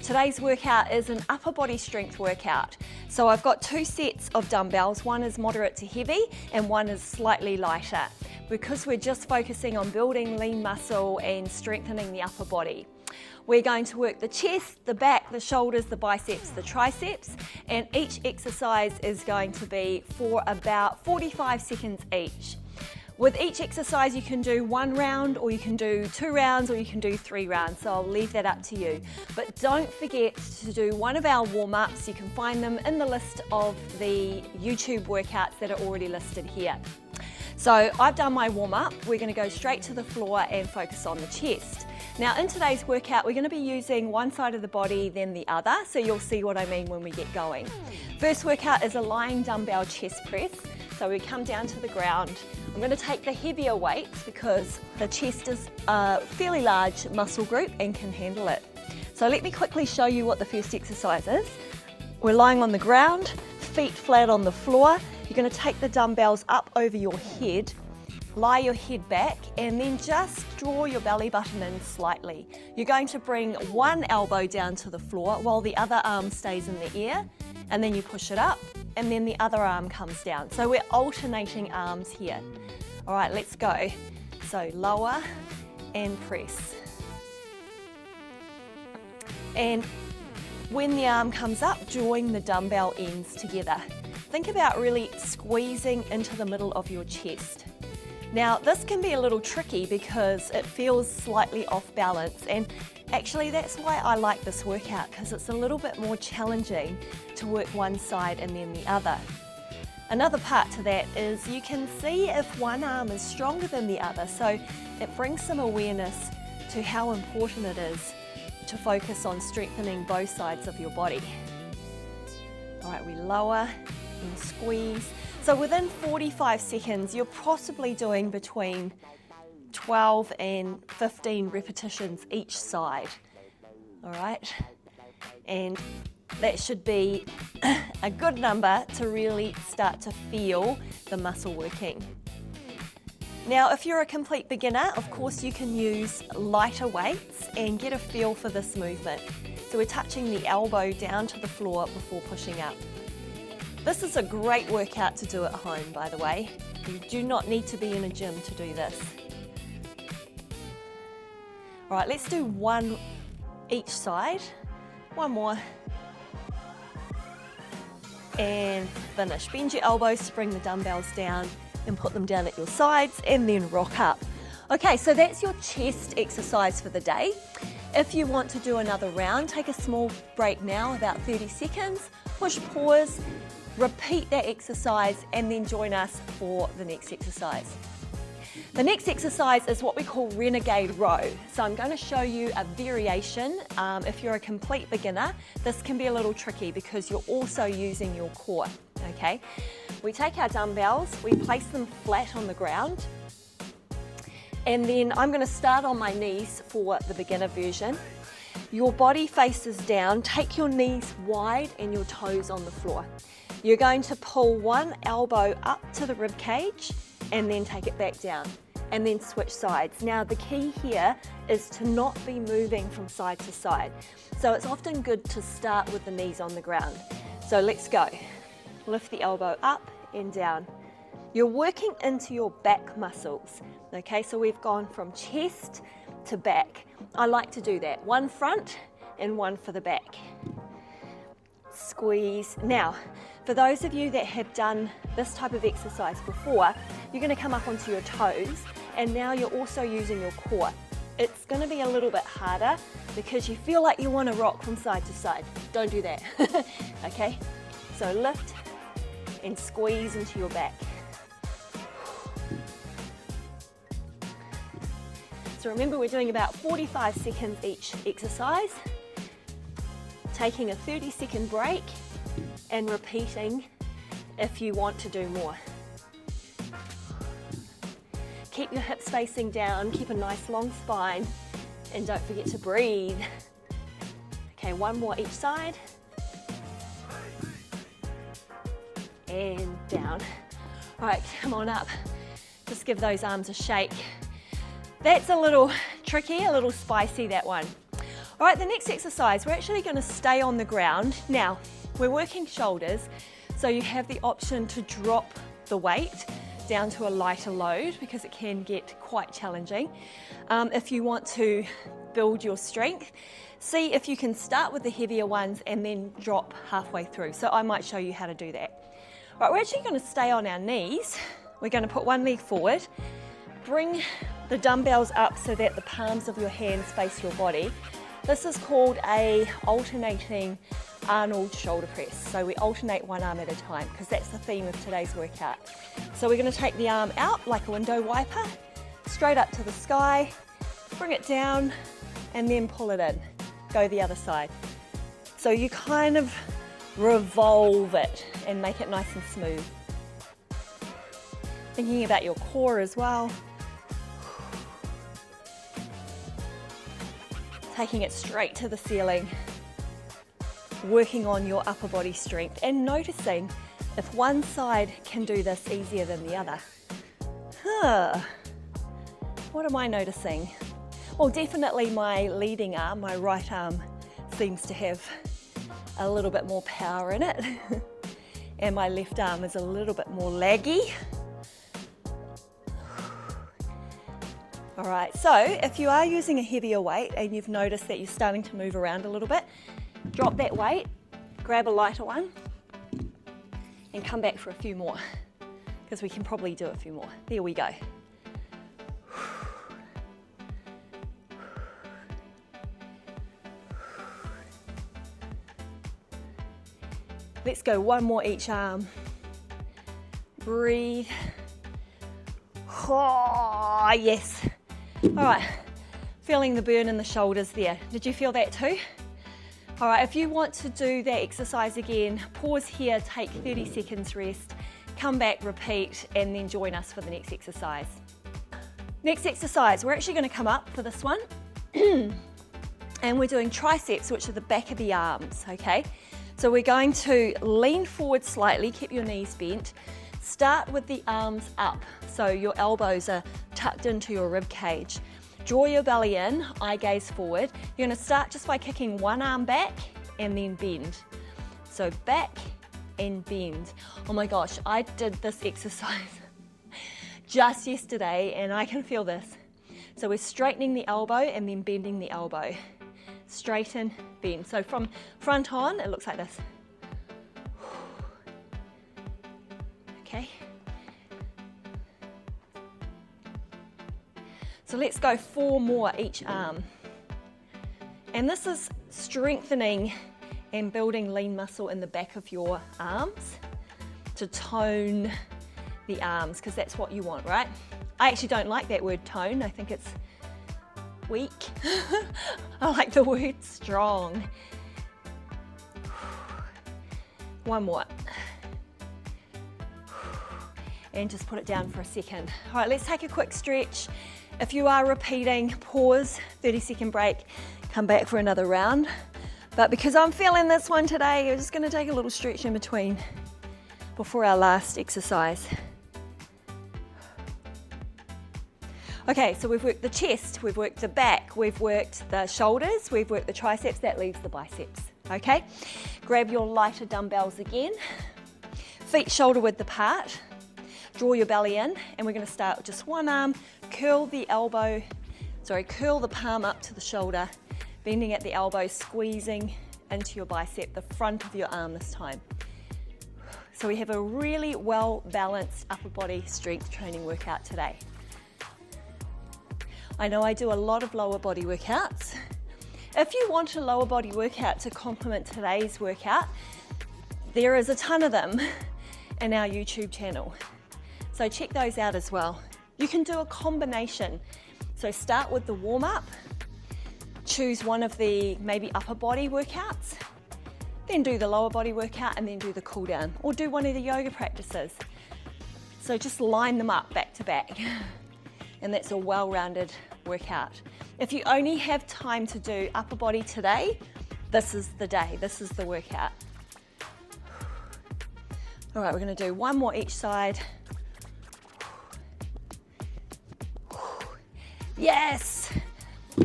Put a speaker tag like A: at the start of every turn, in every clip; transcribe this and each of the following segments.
A: Today's workout is an upper body strength workout. So I've got 2 sets of dumbbells. One is moderate to heavy and one is slightly lighter, because we're just focusing on building lean muscle and strengthening the upper body. We're going to work the chest, the back, the shoulders, the biceps, the triceps, and each exercise is going to be for about 45 seconds each. With each exercise you can do 1 round, or you can do 2 rounds, or you can do 3 rounds, so I'll leave that up to you. But don't forget to do one of our warm-ups. You can find them in the list of the YouTube workouts that are already listed here. So I've done my warm-up. We're going to go straight to the floor and focus on the chest. Now in today's workout we're going to be using one side of the body then the other, so you'll see what I mean when we get going. First workout is a lying dumbbell chest press. So we come down to the ground. I'm going to take the heavier weights because the chest is a fairly large muscle group and can handle it. So let me quickly show you what the first exercise is. We're lying on the ground, feet flat on the floor. You're going to take the dumbbells up over your head, lie your head back, and then just draw your belly button in slightly. You're going to bring one elbow down to the floor while the other arm stays in the air, and then you push it up, and then the other arm comes down. So we're alternating arms here. All right, let's go. So lower and press. And when the arm comes up, drawing the dumbbell ends together. Think about really squeezing into the middle of your chest. Now this can be a little tricky because it feels slightly off balance, and actually that's why I like this workout, because it's a little bit more challenging to work one side and then the other. Another part to that is you can see if one arm is stronger than the other, so it brings some awareness to how important it is to focus on strengthening both sides of your body. All right, we lower and squeeze. So within 45 seconds, you're possibly doing between 12 and 15 repetitions each side. All right, and that should be a good number to really start to feel the muscle working. Now, if you're a complete beginner, of course you can use lighter weights and get a feel for this movement. So we're touching the elbow down to the floor before pushing up. This is a great workout to do at home, by the way. You do not need to be in a gym to do this. All right, let's do one each side. One more. And finish. Bend your elbows to bring the dumbbells down and put them down at your sides, and then rock up. Okay, so that's your chest exercise for the day. If you want to do another round, take a small break now, about 30 seconds, push pause, repeat that exercise, and then join us for the next exercise. The next exercise is what we call Renegade Row. So I'm going to show you a variation. If you're a complete beginner, this can be a little tricky because you're also using your core, okay? We take our dumbbells, we place them flat on the ground, and then I'm going to start on my knees for the beginner version. Your body faces down, take your knees wide and your toes on the floor. You're going to pull one elbow up to the rib cage and then take it back down, and then switch sides. Now the key here is to not be moving from side to side. So it's often good to start with the knees on the ground. So let's go. Lift the elbow up and down. You're working into your back muscles. Okay, so we've gone from chest to back. I like to do that. One front and one for the back. Squeeze. Now, for those of you that have done this type of exercise before, you're going to come up onto your toes, and now you're also using your core. It's going to be a little bit harder because you feel like you want to rock from side to side. Don't do that. Okay, so lift and squeeze into your back. So remember, we're doing about 45 seconds each exercise, taking a 30-second break and repeating if you want to do more. Keep your hips facing down, keep a nice long spine, and don't forget to breathe. Okay, one more each side. And down. All right, come on up. Just give those arms a shake. That's a little tricky, a little spicy, that one. All right, the next exercise, we're actually going to stay on the ground. Now, we're working shoulders, so you have the option to drop the weight down to a lighter load because it can get quite challenging. If you want to build your strength, see if you can start with the heavier ones and then drop halfway through. So I might show you how to do that. Right, we're actually going to stay on our knees. We're going to put one leg forward, bring the dumbbells up so that the palms of your hands face your body. This is called a alternating Arnold shoulder press. So we alternate one arm at a time because that's the theme of today's workout. So we're going to take the arm out like a window wiper, straight up to the sky, bring it down and then pull it in. Go the other side. So you kind of revolve it and make it nice and smooth. Thinking about your core as well. Taking it straight to the ceiling. Working on your upper body strength and noticing if one side can do this easier than the other. What am I noticing? Well, definitely my leading arm, my right arm, seems to have a little bit more power in it. And my left arm is a little bit more laggy. All right, so if you are using a heavier weight and you've noticed that you're starting to move around a little bit, drop that weight, grab a lighter one, and come back for a few more, because we can probably do a few more. There we go. Let's go one more each arm. Breathe. Oh, yes. All right, feeling the burn in the shoulders there. Did you feel that too? All right, if you want to do that exercise again, pause here, take 30 seconds rest, come back, repeat, and then join us for the next exercise. Next exercise, we're actually going to come up for this one. And we're doing triceps, which are the back of the arms, okay? So we're going to lean forward slightly, keep your knees bent. Start with the arms up, so your elbows are tucked into your rib cage. Draw your belly in, eye gaze forward. You're going to start just by kicking one arm back and then bend. So back and bend. Oh my gosh, I did this exercise just yesterday and I can feel this. So we're straightening the elbow and then bending the elbow. Straighten, bend. So from front on, it looks like this. Okay. So let's go 4 more each arm. And this is strengthening and building lean muscle in the back of your arms to tone the arms, because that's what you want, right? I actually don't like that word tone. I think it's weak. I like the word strong. One more. And just put it down for a second. All right, let's take a quick stretch. If you are repeating, pause, 30-second break, come back for another round. But because I'm feeling this one today, we're just going to take a little stretch in between before our last exercise. Okay, so we've worked the chest, we've worked the back, we've worked the shoulders, we've worked the triceps, that leaves the biceps, okay? Grab your lighter dumbbells again, feet shoulder width apart, draw your belly in, and we're gonna start with just one arm, curl the palm up to the shoulder, bending at the elbow, squeezing into your bicep, the front of your arm this time. So we have a really well-balanced upper body strength training workout today. I know I do a lot of lower body workouts. If you want a lower body workout to complement today's workout, there is a ton of them in our YouTube channel. So check those out as well. You can do a combination. So start with the warm-up, choose one of the maybe upper body workouts, then do the lower body workout and then do the cool down, or do one of the yoga practices. So just line them up back to back. And that's a well-rounded workout. If you only have time to do upper body today, this is the day, this is the workout. All right, we're gonna do one more each side. Yes!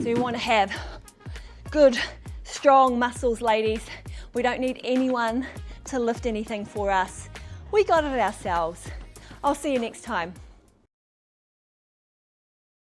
A: So you wanna have good, strong muscles, ladies. We don't need anyone to lift anything for us. We got it ourselves. I'll see you next time.